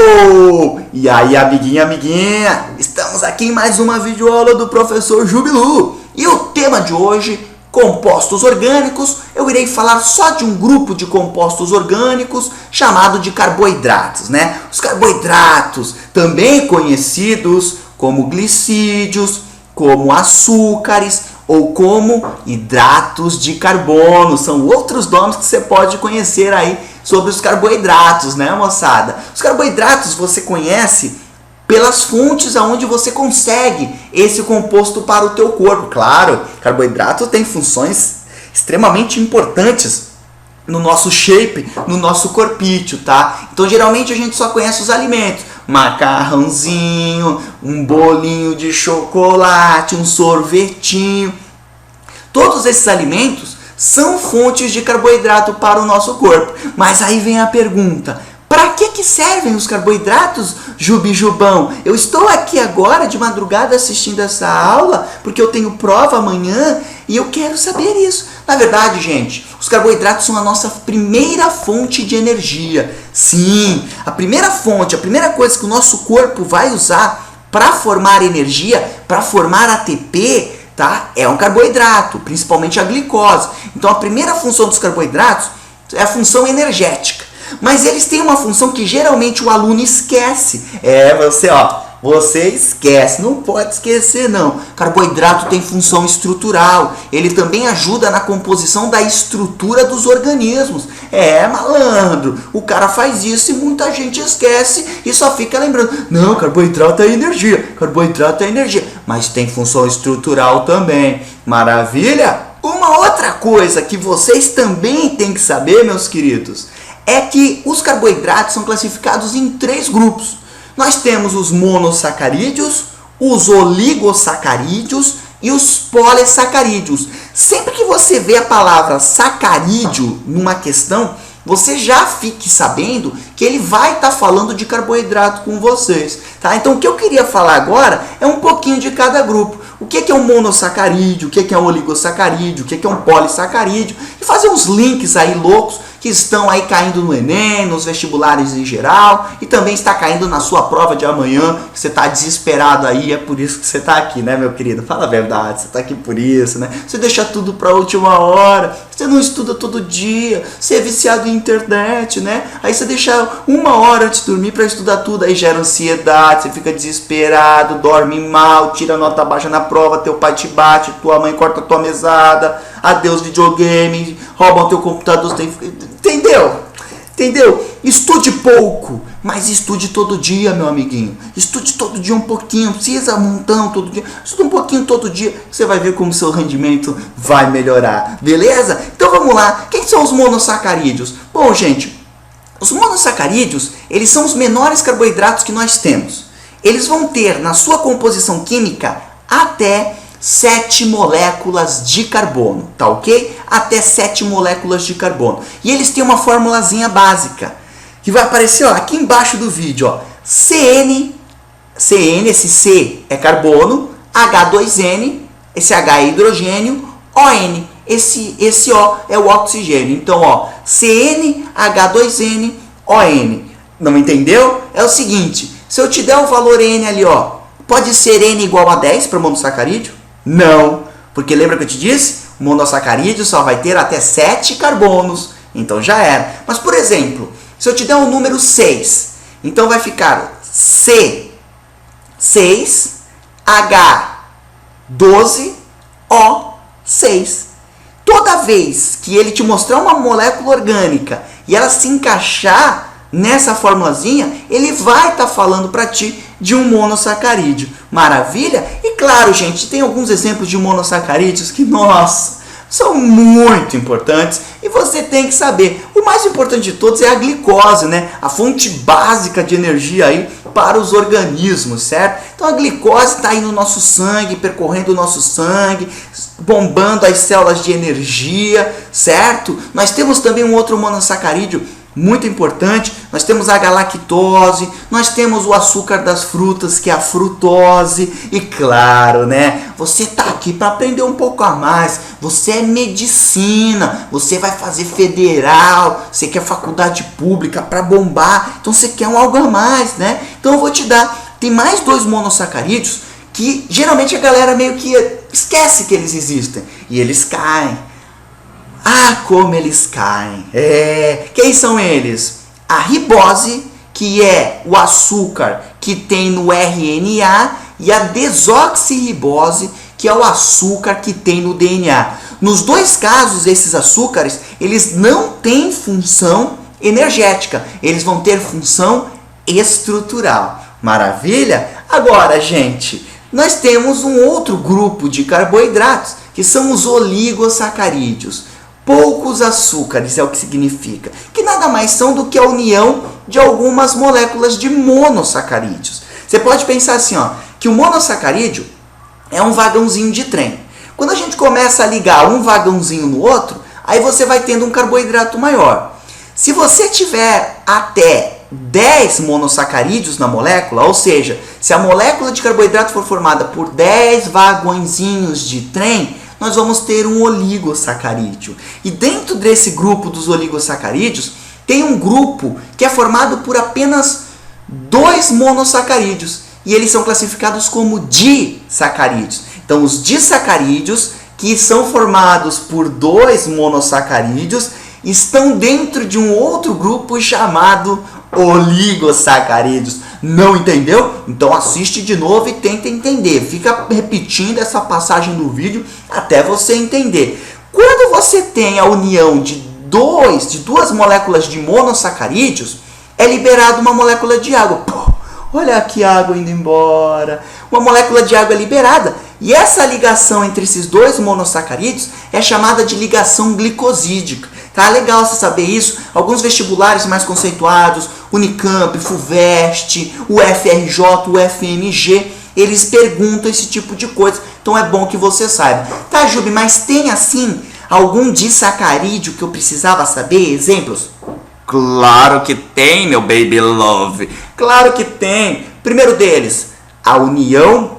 Uou! E aí, amiguinha, amiguinha, estamos aqui em mais uma videoaula do professor Jubilu. E o tema de hoje, compostos orgânicos, eu irei falar só de um grupo de compostos orgânicos chamado de carboidratos, né? Os carboidratos, também conhecidos como glicídios, como açúcares ou como hidratos de carbono. São outros nomes que você pode conhecer aí sobre os carboidratos, né, moçada? Os carboidratos você conhece pelas fontes aonde você consegue esse composto para o teu corpo. Claro, carboidrato tem funções extremamente importantes no nosso shape, no nosso corpício, tá? Então, geralmente a gente só conhece os alimentos. Macarrãozinho, um bolinho de chocolate, um sorvetinho. Todos esses alimentos são fontes de carboidrato para o nosso corpo. Mas aí vem a pergunta: para que servem os carboidratos, Jubão? Eu estou aqui agora de madrugada assistindo essa aula porque eu tenho prova amanhã e eu quero saber isso. Na verdade, gente, os carboidratos são a nossa primeira fonte de energia. Sim, a primeira fonte, a primeira coisa que o nosso corpo vai usar para formar energia, para formar ATP, tá? É um carboidrato, principalmente a glicose. Então, a primeira função dos carboidratos é a função energética. Mas eles têm uma função que geralmente o aluno esquece. Você esquece, não pode esquecer não. Carboidrato tem função estrutural. Ele também ajuda na composição da estrutura dos organismos. Malandro, o cara faz isso e muita gente esquece e só fica lembrando: não, carboidrato é energia, carboidrato é energia. Mas tem função estrutural também. Maravilha? Uma outra coisa que vocês também têm que saber, meus queridos, é que os carboidratos são classificados em 3 grupos. Nós temos os monossacarídeos, os oligosacarídeos e os polissacarídeos. Sempre que você vê a palavra sacarídeo numa questão, você já fique sabendo que ele vai estar falando de carboidrato com vocês, tá? Então, o que eu queria falar agora é um pouquinho de cada grupo. O que é um monossacarídeo, o que é um oligosacarídeo, o que é um polissacarídeo, e fazer uns links aí loucos que estão aí caindo no Enem, nos vestibulares em geral, e também está caindo na sua prova de amanhã, que você está desesperado aí, é por isso que você está aqui, né, meu querido? Fala a verdade, você está aqui por isso, né? Você deixa tudo para a última hora, você não estuda todo dia, você é viciado em internet, né? Aí você deixa 1 hora antes de dormir para estudar tudo, aí gera ansiedade, você fica desesperado, dorme mal, tira nota baixa na prova, teu pai te bate, tua mãe corta tua mesada, adeus videogame, roubam teu computador, Entendeu? Estude pouco, mas estude todo dia, meu amiguinho. Estude todo dia um pouquinho, não precisa um montão todo dia. Estude um pouquinho todo dia, você vai ver como seu rendimento vai melhorar, beleza? Então vamos lá, quem são os monossacarídeos? Bom, gente, os monossacarídeos, eles são os menores carboidratos que nós temos. Eles vão ter na sua composição química até 7 moléculas de carbono, tá ok? Até 7 moléculas de carbono. E eles têm uma formulazinha básica, que vai aparecer aqui embaixo do vídeo, ó. CN, esse C é carbono, H2N, esse H é hidrogênio, ON, esse O é o oxigênio. Então, ó, CN, H2N, ON. Não entendeu? É o seguinte, se eu te der o valor N ali, ó, pode ser N igual a 10 para monossacarídeo? Não, porque lembra que eu te disse? O monossacarídeo só vai ter até 7 carbonos, então já era. Mas, por exemplo, se eu te der o número 6, então vai ficar C, 6, H, 12, O, 6. Toda vez que ele te mostrar uma molécula orgânica e ela se encaixar nessa formulazinha, ele vai estar falando para ti de um monossacarídeo. Maravilha? E claro, gente, tem alguns exemplos de monossacarídeos que, nossa, são muito importantes e você tem que saber. O mais importante de todos é a glicose, né? A fonte básica de energia aí para os organismos, certo? Então a glicose está aí no nosso sangue, percorrendo o nosso sangue, bombando as células de energia, certo? Nós temos também um outro monossacarídeo muito importante. Nós temos a galactose, nós temos o açúcar das frutas, que é a frutose. E claro, né? Você tá aqui para aprender um pouco a mais. Você é medicina, você vai fazer federal, você quer faculdade pública para bombar, então você quer um algo a mais, né? Então eu vou te dar, tem mais 2 monossacarídeos que geralmente a galera meio que esquece que eles existem e eles caem. Ah, como eles caem! Quem são eles? A ribose, que é o açúcar que tem no RNA, e a desoxirribose, que é o açúcar que tem no DNA. Nos 2 casos, esses açúcares, eles não têm função energética, eles vão ter função estrutural. Maravilha? Agora, gente, nós temos um outro grupo de carboidratos, que são os oligosacarídeos. Poucos açúcares é o que significa, que nada mais são do que a união de algumas moléculas de monossacarídeos. Você pode pensar assim, ó, que o monossacarídeo é um vagãozinho de trem. Quando a gente começa a ligar um vagãozinho no outro, aí você vai tendo um carboidrato maior. Se você tiver até 10 monossacarídeos na molécula, ou seja, se a molécula de carboidrato for formada por 10 vagõezinhos de trem, nós vamos ter um oligosacarídeo. E dentro desse grupo dos oligosacarídeos, tem um grupo que é formado por apenas 2 monossacarídeos. E eles são classificados como disacarídeos. Então, os disacarídeos, que são formados por 2 monossacarídeos, estão dentro de um outro grupo chamado oligosacarídeos. Não entendeu? Então assiste de novo e tenta entender. Fica repetindo essa passagem do vídeo até você entender. Quando você tem a união de 2 moléculas de monossacarídeos, é liberada uma molécula de água. Pô, olha aqui a água indo embora. Uma molécula de água é liberada. E essa ligação entre esses 2 monossacarídeos é chamada de ligação glicosídica. Tá legal você saber isso. Alguns vestibulares mais conceituados, Unicamp, FUVEST, o FRJ, o FMG, eles perguntam esse tipo de coisa. Então é bom que você saiba. Tá, Jubi, mas tem assim algum disacarídeo que eu precisava saber? Exemplos? Claro que tem, meu baby love. Claro que tem. Primeiro deles, a união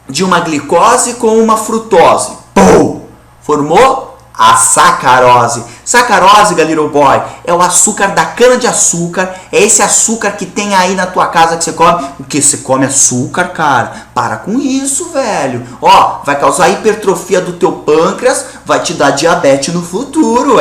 de uma glicose com uma frutose. Pum! Formou a sacarose. Sacarose, little boy, é o açúcar da cana-de-açúcar. É esse açúcar que tem aí na tua casa que você come. O que? Você come açúcar, cara? Para com isso, velho. Ó, vai causar hipertrofia do teu pâncreas, vai te dar diabetes no futuro.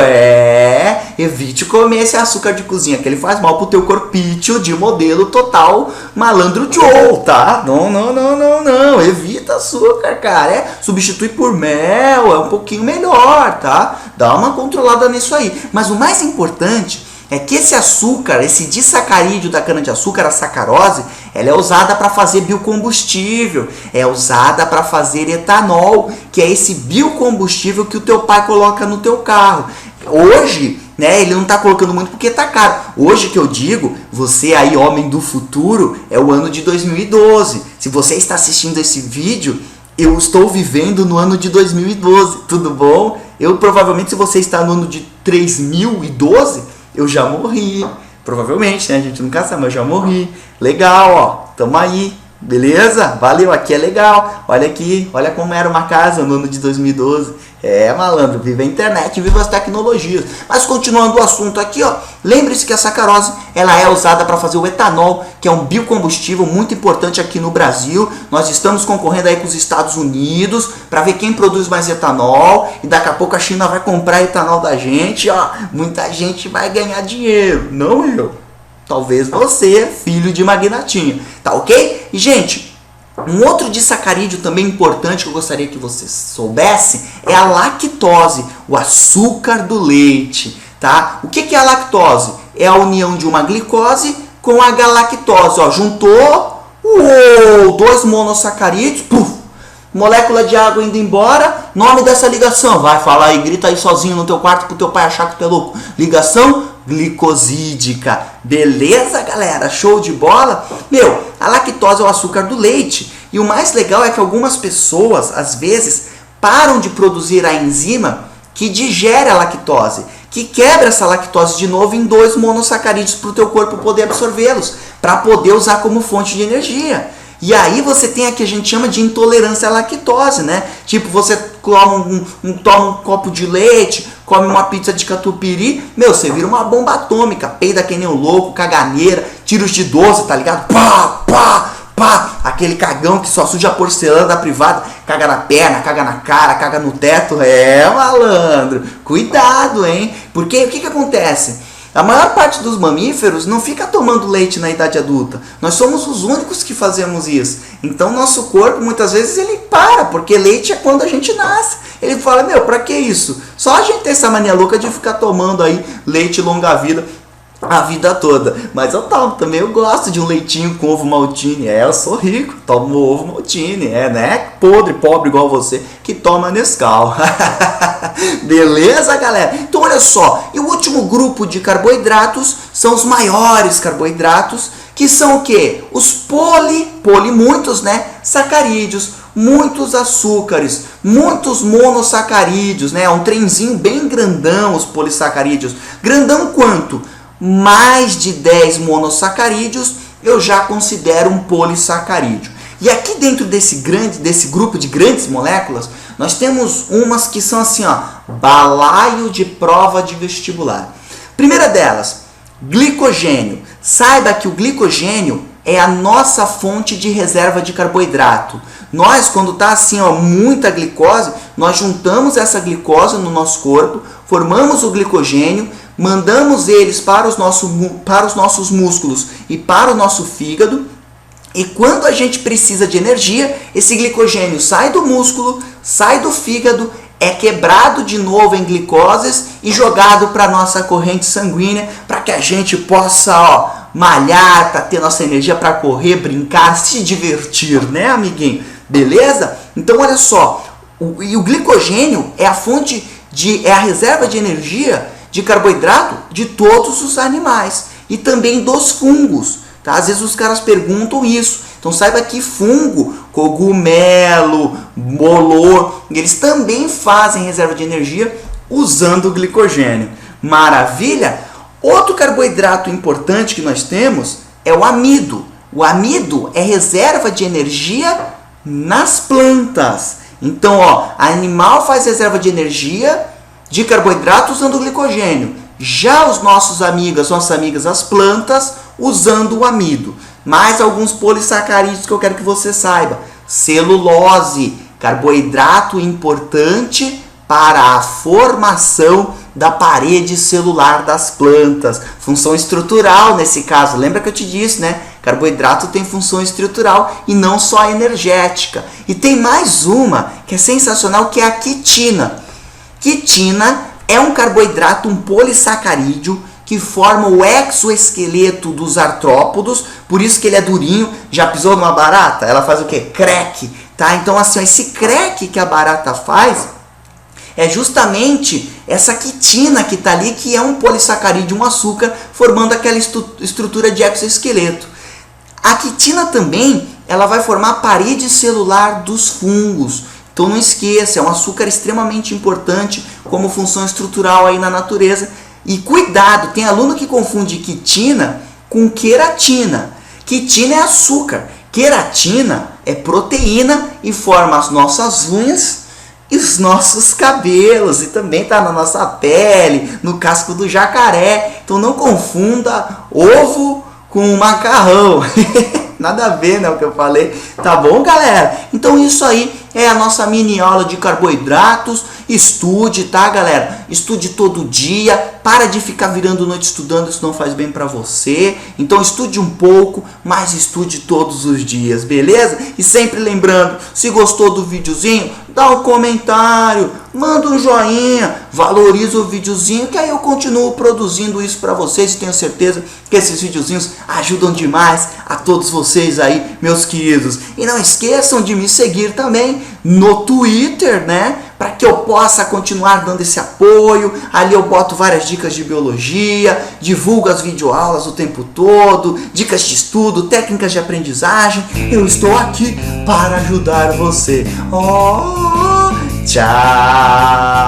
Evite comer esse açúcar de cozinha, que ele faz mal pro teu corpício de modelo total malandro Joe, tá? Não. Evita açúcar, cara. Substitui por mel, é um pouquinho melhor, tá? Dá uma controlada nisso aí. Mas o mais importante é que esse açúcar, esse disacarídeo da cana-de-açúcar, a sacarose, ela é usada para fazer biocombustível, é usada para fazer etanol, que é esse biocombustível que o teu pai coloca no teu carro. Hoje, né, ele não está colocando muito porque está caro. Hoje que eu digo, você aí, homem do futuro, é o ano de 2012. Se você está assistindo esse vídeo, eu estou vivendo no ano de 2012, tudo bom? Eu provavelmente, se você está no ano de 3012, eu já morri. Provavelmente, né? A gente nunca sabe, mas eu já morri. Legal, ó. Tamo aí. Beleza? Valeu, aqui é legal. Olha aqui, olha como era uma casa no ano de 2012. Malandro, viva a internet, viva as tecnologias. Mas continuando o assunto aqui, ó, lembre-se que a sacarose, ela é usada para fazer o etanol, que é um biocombustível muito importante aqui no Brasil. Nós estamos concorrendo aí com os Estados Unidos para ver quem produz mais etanol, e daqui a pouco a China vai comprar etanol da gente, ó. Muita gente vai ganhar dinheiro, não eu. Talvez você, filho de magnatinha, tá ok? E, gente, um outro disacarídeo também importante que eu gostaria que você soubesse é a lactose, o açúcar do leite, tá? O que é a lactose? É a união de uma glicose com a galactose, ó, juntou, 2 monossacarídeos, puf, molécula de água indo embora, nome dessa ligação, vai falar aí, grita aí sozinho no teu quarto pro teu pai achar que tu é louco, ligação glicosídica. Beleza, galera? Show de bola? Meu, a lactose é o açúcar do leite. E o mais legal é que algumas pessoas, às vezes, param de produzir a enzima que digere a lactose, que quebra essa lactose de novo em 2 monossacarídeos para o teu corpo poder absorvê-los, para poder usar como fonte de energia. E aí você tem a que a gente chama de intolerância à lactose, né? Tipo, você toma um copo de leite, come uma pizza de catupiry, meu, você vira uma bomba atômica, peida que nem um louco, caganeira, tiros de 12, tá ligado? Pá, pá, pá, aquele cagão que só suja a porcelana da privada, caga na perna, caga na cara, caga no teto. É, malandro, cuidado, hein? Porque o que acontece? A maior parte dos mamíferos não fica tomando leite na idade adulta. Nós somos os únicos que fazemos isso. Então nosso corpo muitas vezes ele para, porque leite é quando a gente nasce. Ele fala, meu, pra que isso? Só a gente tem essa mania louca de ficar tomando aí leite longa-vida a vida toda. Mas eu tomo também, eu gosto de um leitinho com ovo maltine. É, eu sou rico, tomo ovo maltine. É, né? Pobre igual você, que toma Nescau. Beleza, galera? Então olha só, e o último grupo de carboidratos são os maiores carboidratos, que são o quê? Os muitos, né? Sacarídeos, muitos açúcares, muitos monossacarídeos, né? É um trenzinho bem grandão os polissacarídeos. Grandão quanto? Mais de 10 monossacarídeos eu já considero um polissacarídeo. E aqui dentro desse grupo de grandes moléculas, nós temos umas que são assim, ó, balaio de prova de vestibular. Primeira delas, glicogênio. Saiba que o glicogênio é a nossa fonte de reserva de carboidrato. Nós, quando tá assim, ó, muita glicose, nós juntamos essa glicose no nosso corpo, formamos o glicogênio, mandamos eles para os nossos músculos e para o nosso fígado. E quando a gente precisa de energia, esse glicogênio sai do músculo, sai do fígado, é quebrado de novo em glicoses e jogado para a nossa corrente sanguínea, para que a gente possa, ó, malhar, para ter nossa energia para correr, brincar, se divertir, né, amiguinho? Beleza? Então olha só, o glicogênio é a reserva de energia de carboidrato de todos os animais e também dos fungos. Tá? Às vezes os caras perguntam isso. Então saiba que fungo, cogumelo, bolor, eles também fazem reserva de energia usando o glicogênio. Maravilha? Outro carboidrato importante que nós temos é o amido. O amido é reserva de energia nas plantas. Então, ó, animal faz reserva de energia de carboidrato usando o glicogênio. Já os nossos amigos, nossas amigas, as plantas, usando o amido. Mais alguns polissacarídeos que eu quero que você saiba. Celulose, carboidrato importante para a formação da parede celular das plantas. Função estrutural nesse caso. Lembra que eu te disse, né? Carboidrato tem função estrutural e não só energética. E tem mais uma que é sensacional, que é a quitina. Quitina é um carboidrato, um polissacarídeo que forma o exoesqueleto dos artrópodos, por isso que ele é durinho. Já pisou numa barata? Ela faz o quê? Crack, tá? Então assim, esse crack que a barata faz é justamente essa quitina que está ali, que é um polissacarídeo, um açúcar, formando aquela estrutura de exoesqueleto. A quitina também, ela vai formar a parede celular dos fungos. Então não esqueça, é um açúcar extremamente importante como função estrutural aí na natureza. E cuidado, tem aluno que confunde quitina com queratina. Quitina é açúcar, queratina é proteína e forma as nossas unhas e os nossos cabelos. E também está na nossa pele, no casco do jacaré. Então não confunda ovo com macarrão. Nada a ver, né, o que eu falei. Tá bom, galera? Então isso aí é a nossa mini aula de carboidratos. Estude, tá, galera? Estude todo dia. Para de ficar virando noite estudando, isso não faz bem pra você. Então estude um pouco, mas estude todos os dias, beleza? E sempre lembrando, se gostou do videozinho, dá um comentário, manda um joinha, valoriza o videozinho, que aí eu continuo produzindo isso pra vocês. E tenho certeza que esses videozinhos ajudam demais a todos vocês aí, meus queridos. E não esqueçam de me seguir também no Twitter, né? Para que eu possa continuar dando esse apoio. Ali eu boto várias dicas de biologia, divulgo as videoaulas o tempo todo, dicas de estudo, técnicas de aprendizagem. Eu estou aqui para ajudar você. Oh, tchau!